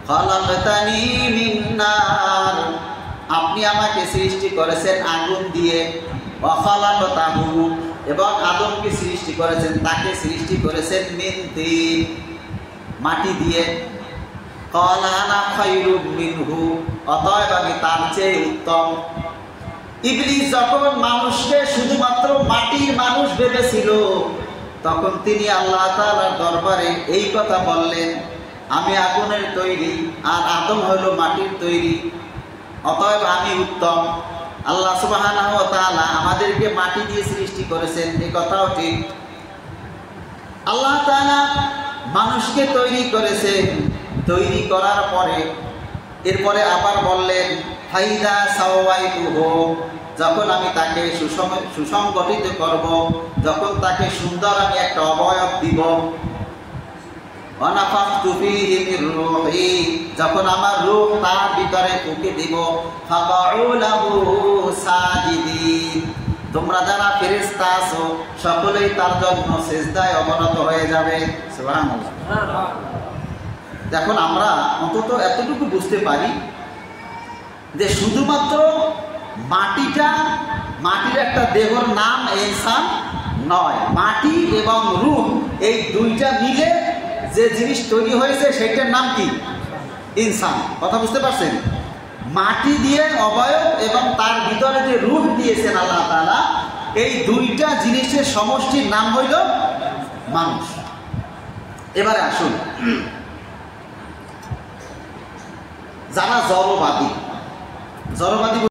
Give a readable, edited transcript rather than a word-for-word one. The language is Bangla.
খালাকতানি মিন নার, আপনি আমাকে সৃষ্টি করেছেন আগুন দিয়ে, ওয়া খালাকতাহু, এবং আদমকে সৃষ্টি করেছেন, তাকে সৃষ্টি করেছেন মিন তিন, মাটি দিয়ে। ক্বালা আনা খায়রুম মিনহু, অতএব আমি তার চেয়ে উত্তম। ইবলিস যখন মানুষকে শুধুমাত্র মাটির মানুষ ভেবেছিল, তখন তিনি আল্লাহ তাআলার দরবারে এই কথা বললেন, আমি আগুনের তৈরি আর আদম হলো মাটির তৈরি, অতএব আমি উত্তম। আল্লাহ সুবহানাহু ওয়া তাআলা আমাদেরকে মাটি দিয়ে সৃষ্টি করেছেন, এই কথাও ঠিক। আল্লাহ তাআলা মানুষকে তৈরি করেছেন, তৈরি করার পরে এরপরে আবার বললেন ফাইদা সাওয়াইতুহু, যখন আমি তাকে সুসংগঠিত করব, যখন তাকে সুন্দর আমি একটা অবয়ব দিব, ওয়া নাফাখতু ফীহি মির রূহি, যখন আমার রূহ তার ভিতরে ফুঁকে দিব, ফাকাউ লাহু সাজিদিন, তোমরা যারা ফেরেশতা আছো সকলেই তার জন্য সিজদায় অবনত হয়ে যাবে। সুবহানাল্লাহ। এখন আমরা অন্তত এতটুকু বুঝতে পারি যে শুধুমাত্র মাটির একটা দেহর নাম ইনসান নয়, মাটি এবং রূহ এই দুইটা মিলে যে জিনিস তৈরি হয়েছে সেটার নাম কি? ইনসান। কথা বুঝতে পারছেন? মাটি দিয়ে অবয়ব এবং তার ভিতরে যে রূহ দিয়েছেন আল্লাহ তাআলা, এই দুইটা জিনিসের সমষ্টির নাম হইল মানুষ। এবারে আসুন, যারা জড়বাদী